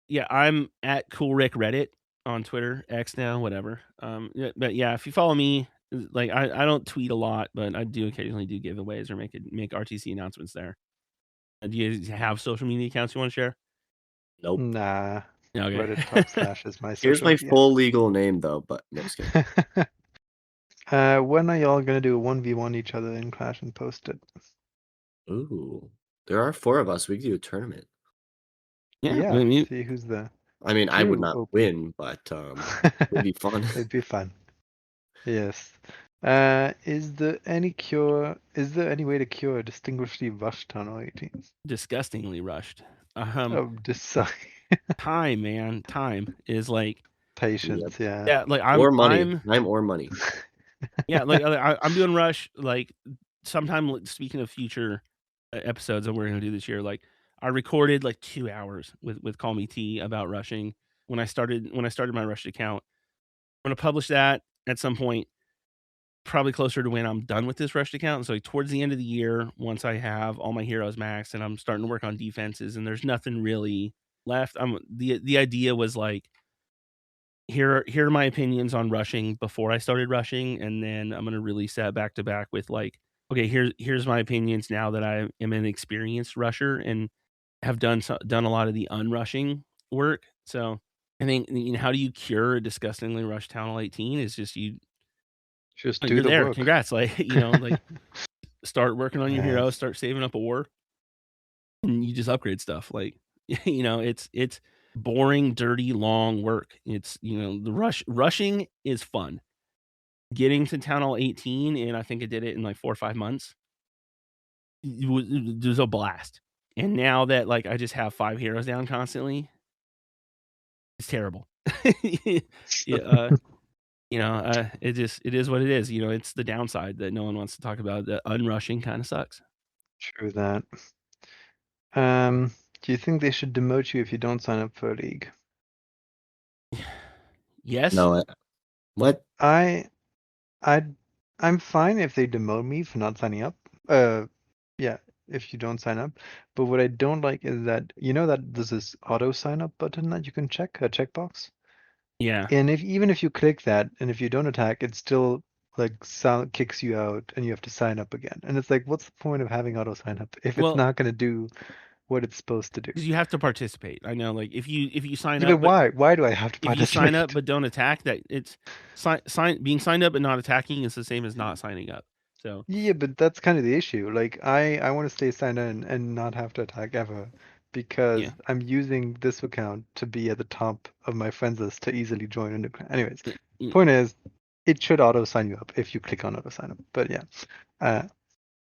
Yeah, I'm at Cool Rick Reddit on Twitter, X now, whatever. Yeah, but yeah, if you follow me, like I don't tweet a lot, but I do occasionally do giveaways or make RTC announcements there. Do you have social media accounts you want to share? Nope. Nah. Okay. Reddit Talk Slash is my Here's social my media. full legal name though, but no, just kidding. When are y'all gonna do a 1v1 each other in Clash and post it? Ooh. There are 4 of us. We could do a tournament. Yeah, Yeah, I mean, see who's the I mean, I would true not OP. win, but it'd be fun. It'd be fun. Yes. Is there any way to cure a distinguishably rushed tunnel 18? disgustingly rushed. Oh, sorry. Time, man, time is like Yep. Patience, yeah. yeah, like Or money. I'm Time or money. yeah, like I'm doing rush like sometime. Speaking of future episodes that we're gonna do this year, like I recorded like 2 hours with Call Me T about rushing when I started my rushed account. I'm gonna publish that at some point, probably closer to when I'm done with this rushed account. So like, towards the end of the year, once I have all my heroes maxed and I'm starting to work on defenses, and there's nothing really left. The idea was like here are my opinions on rushing before I started rushing, and then I'm gonna release that back to back with like, okay, here's my opinions now that I am an experienced rusher and have done a lot of the unrushing work. So I think how do you cure a disgustingly rushed Town Hall 18 is just Just do you're the there. work. Congrats. Like, like start working on your Yeah. hero, start saving up a war, and you just upgrade stuff. Like, it's boring, dirty, long work. It's the rushing is fun. Getting to Town Hall 18, and I think I did it in like 4 or 5 months. It was a blast. And now that like I just have 5 heroes down constantly, it's terrible. Yeah, it is what it is. It's the downside that no one wants to talk about. The unrushing kind of sucks. True that. Do you think they should demote you if you don't sign up for a league? Yes. No, what? I'm fine if they demote me for not signing up. Yeah, if you don't sign up. But what I don't like is that that there's this auto sign up button that you can check, a checkbox. Yeah. And even if you click that and if you don't attack, it still like kicks you out and you have to sign up again. And it's like, what's the point of having auto sign up if it's Well, not going to do what it's supposed to do? because you have to participate. I know, like if you sign Yeah, up, but but why? Why do I have to if you sign up participate? but don't attack, that it's being signed up and not attacking is the same as not signing up. So Yeah, but that's kind of the issue. Like I want to stay signed in and not have to attack ever because yeah, I'm using this account to be at the top of my friends list to easily join into. Anyways, y- point is, it should auto sign you up if you click on auto sign up. But yeah, uh,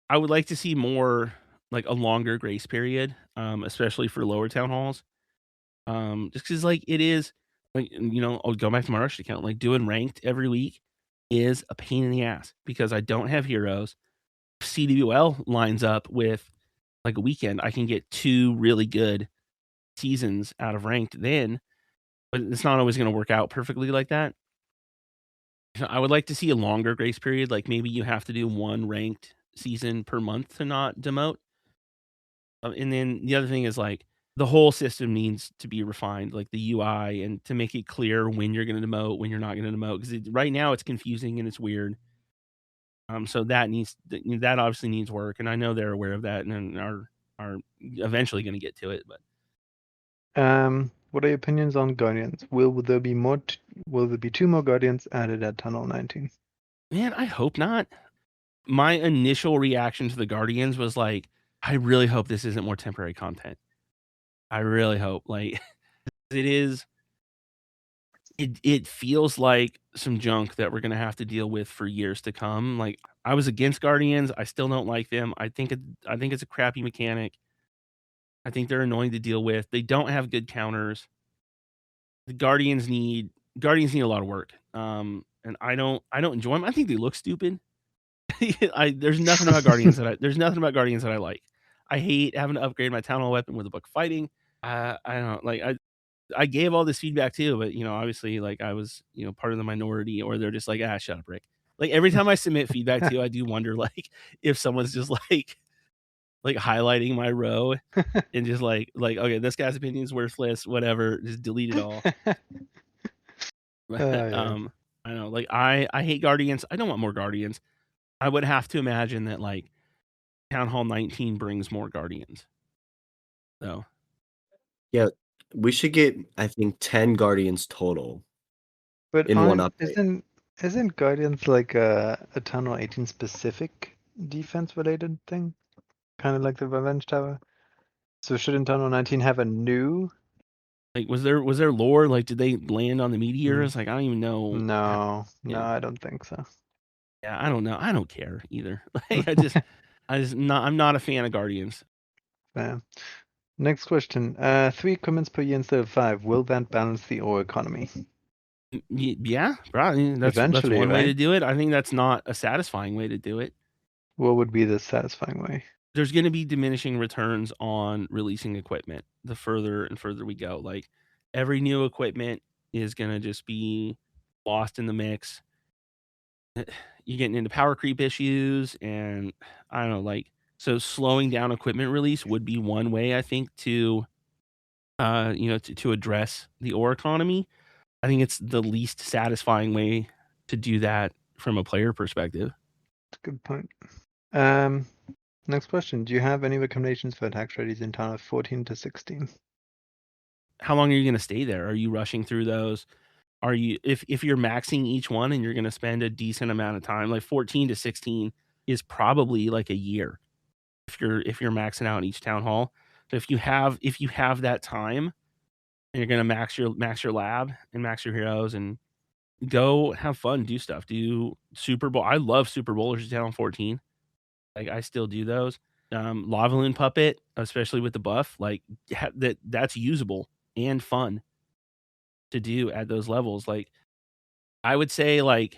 I would like to see more like a longer grace period, especially for lower town halls. Just because like it is like I'll go back to my Rush account. Like doing ranked every week is a pain in the ass because I don't have heroes. CWL lines up with like a weekend. I can get 2 really good seasons out of ranked then, but it's not always going to work out perfectly like that. So I would like to see a longer grace period. Like maybe you have to do 1 ranked season per month to not demote. And then the other thing is like the whole system needs to be refined, like the UI, and to make it clear when you're going to demote, when you're not going to demote. Because right now it's confusing and it's weird. So that obviously needs work, and I know they're aware of that, and are eventually going to get to it. But what are your opinions on Guardians? Will there be more? Will there be 2 more Guardians added at Tunnel 19? man, I hope not. My initial reaction to the Guardians was like, I really hope this isn't more temporary content. I really hope, like, it is. It feels like some junk that we're gonna have to deal with for years to come. Like, I was against Guardians. I still don't like them. I think it's a crappy mechanic. I think they're annoying to deal with. They don't have good counters. The Guardians need a lot of work. And I don't enjoy them. I think they look stupid. There's nothing about Guardians that I like. I hate having to upgrade my town hall weapon with a book of fighting. I don't like I gave all this feedback too, but obviously like I was, part of the minority, or they're just like, shut up, Rick. Like every time I submit feedback to you, I do wonder like if someone's just like highlighting my row and just like, okay, this guy's opinion is worthless, whatever, just delete it all. But Yeah. I know, like I hate Guardians. I don't want more Guardians. I would have to imagine that like Town Hall 19 brings more Guardians. So Yeah, we should get, I think, 10 Guardians total But in one update. isn't Guardians like a Tunnel 18 specific defense related thing? Kind of like the Revenge Tower. So shouldn't Tunnel 19 have a new? like was there lore? Like did they land on the meteors? Like I don't even know. No, Yeah. I don't think so. Yeah, I don't know. I don't care either. Like I'm not a fan of Guardians. Fair. Next question. 3 equipments per year instead of 5. Will that balance the ore economy? Yeah, probably. That's Eventually, one way to right? do it. I think that's not a satisfying way to do it. What would be the satisfying way? There's going to be diminishing returns on releasing equipment the further and further we go. Like every new equipment is going to just be lost in the mix. You're getting into power creep issues, and I don't know, like so slowing down equipment release would be one way I think to to address the ore economy. I think it's the least satisfying way to do that from a player perspective. That's a good point. Next question. Do you have any recommendations for attack strategies in Tunnel 14 to 16? How long are you going to stay there? Are you rushing through those? Are you if you're maxing each one and you're going to spend a decent amount of time, like 14 to 16 is probably like a year if you're maxing out each town hall. So if you have that time and you're going to max your lab and max your heroes and go have fun, do stuff. Do Super Bowl. I love Super Bowlers down 14. Like I still do those. Lava Loon Puppet, especially with the buff, like that's usable and fun to do at those levels. Like I would say like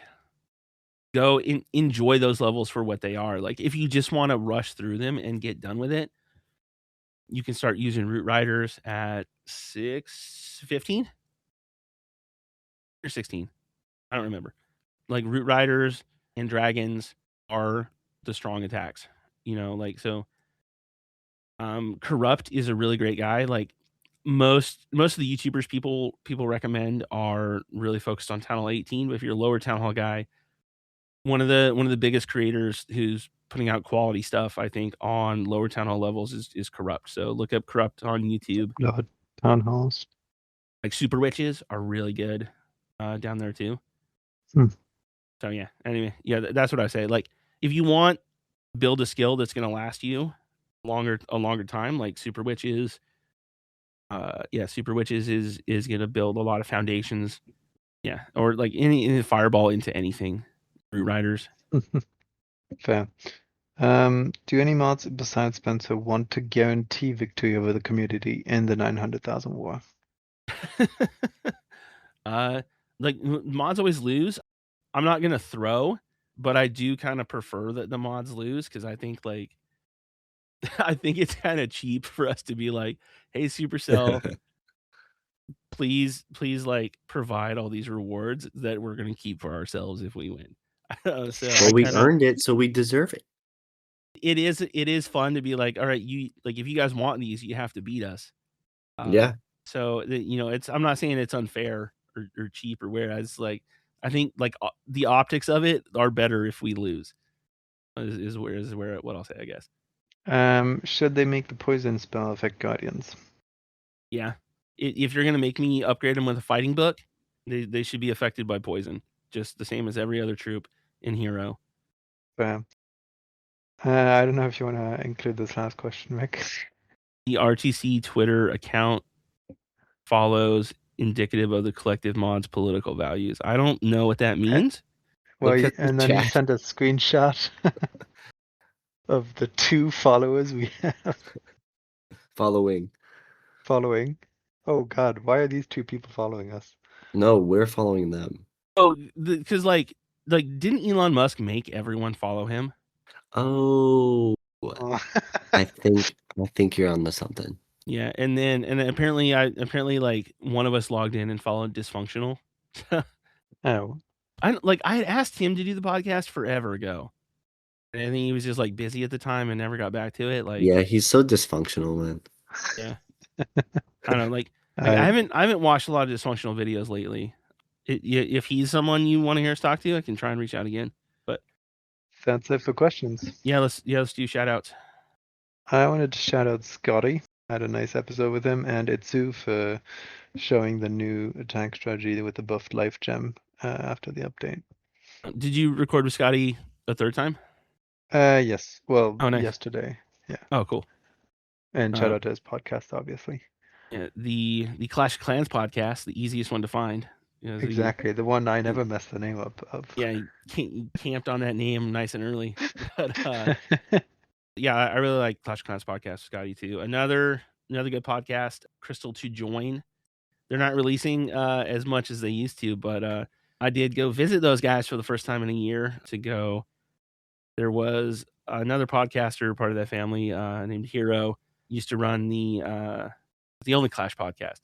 enjoy those levels for what they are. Like if you just want to rush through them and get done with it, you can start using Root Riders at 6:15 or 16. I don't remember. Like Root Riders and Dragons are the strong attacks. Like so Corrupt is a really great guy. Like most of the YouTubers people recommend are really focused on Town Hall 18. But if you're a lower Town Hall guy, one of the biggest creators who's putting out quality stuff, I think, on lower Town Hall levels is Corrupt. So look up Corrupt on YouTube. Lord, town halls. Like Super Witches are really good down there too. Hmm. So yeah. Anyway, yeah, that's what I say. Like if you want build a skill that's going to last you a longer time, like Super Witches. Super Witches is going to build a lot of foundations. Yeah, or like any fireball into anything. Root Riders. Fair. Do any mods besides Spencer want to guarantee victory over the community in the 900,000 war? Like mods always lose. I'm not gonna throw, but I do kind of prefer that the mods lose because I think like I think it's kind of cheap for us to be like, hey, Supercell, please like provide all these rewards that we're gonna keep for ourselves if we win. So Well, I we kind of earned it, so we deserve it. it is fun to be like, all right, you like if you guys want these, you have to beat us. Yeah. So it's I'm not saying it's unfair or cheap or whereas like I think like the optics of it are better if we lose. Is where what I'll say, I guess. Should they make the poison spell affect guardians? Yeah, if you're gonna make me upgrade them with a fighting book, they should be affected by poison, just the same as every other troop in Hero. Fair. I don't know if you want to include this last question, Rick. The RTC Twitter account follows indicative of the collective mod's political values. I don't know what that means. Well, Look at the and then he chat. sent a screenshot of the 2 followers we have Following. following. Oh God, why are these 2 people following us? No, we're following them. Oh, because like didn't Elon Musk make everyone follow him? Oh, Oh. I think you're onto something. Yeah, and then apparently like one of us logged in and followed Dysfunctional. Oh. I had asked him to do the podcast forever ago, and I think he was just like busy at the time and never got back to it. Like, Yeah, he's so dysfunctional, man. yeah, I don't know. Like I I haven't watched a lot of Dysfunctional videos lately. If he's someone you want to hear us talk to, I can try and reach out again. But That's it for questions. yeah, let's do shout outs. I wanted to shout out Scotty. I had a nice episode with him, and Itsu for showing the new attack strategy with the buffed life gem after the update. Did you record with Scotty a third time? Yes. Well, Oh, nice. yesterday. Yeah. Oh, cool. And shout out to his podcast, obviously. Yeah, the Clash of Clans podcast, the easiest one to find. You know, Exactly. The one I never messed the name up of. Yeah, you camped on that name nice and early. But yeah, I really like Clash of Clans podcast, Scotty too. Another good podcast, Crystal to Join. They're not releasing as much as they used to, but I did go visit those guys for the first time in a year to go. There was another podcaster, part of that family, named Hero, used to run the Only Clash podcast,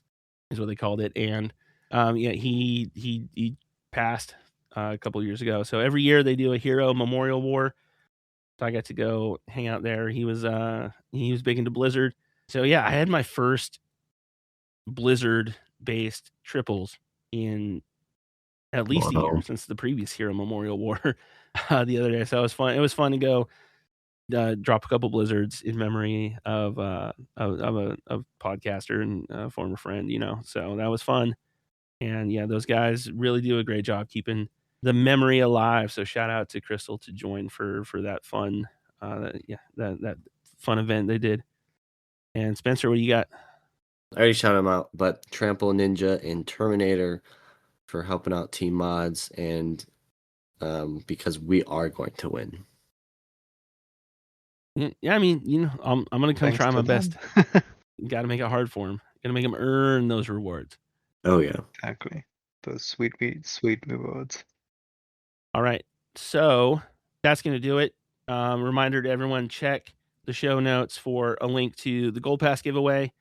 is what they called it, and yeah, he passed a couple years ago. So every year they do a Hero Memorial War. So I got to go hang out there. He was big into Blizzard. So yeah, I had my first Blizzard based triples in at least a year since the previous Hero Memorial War the other day. So it was fun. It was fun to go drop a couple blizzards in memory of a podcaster and a former friend, so that was fun. And yeah, those guys really do a great job keeping the memory alive. So shout out to Crystal to Join for that fun, that fun event they did. And Spencer, what do you got? I already shouted them out, but Trample Ninja and Terminator for helping out team mods and because we are going to win. Yeah, I mean, I'm gonna come Thanks try to my them. best. Got to make it hard for them. Got to make them earn those rewards. Oh yeah. Exactly. Those sweet rewards. All right, so that's gonna do it. Reminder to everyone: check the show notes for a link to the Gold Pass giveaway.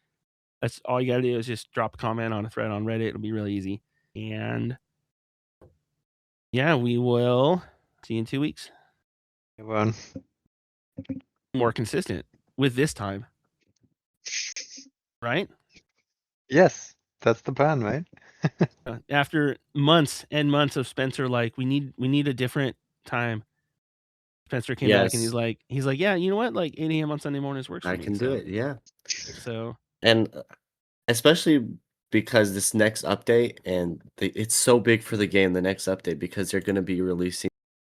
That's all you gotta do is just drop a comment on a thread on Reddit. It'll be really easy. And yeah, we will see you in 2 weeks. Everyone. More consistent with this time. right? Yes, that's the plan, right? After months and months of Spencer, like we need a different time. Spencer came back and Yes, he's like, yeah, you know what? Like 8 a.m. on Sunday mornings works for I me. can do it. Yeah. So And especially because this next update and it's so big for the game, the next update, because they're going to be releasing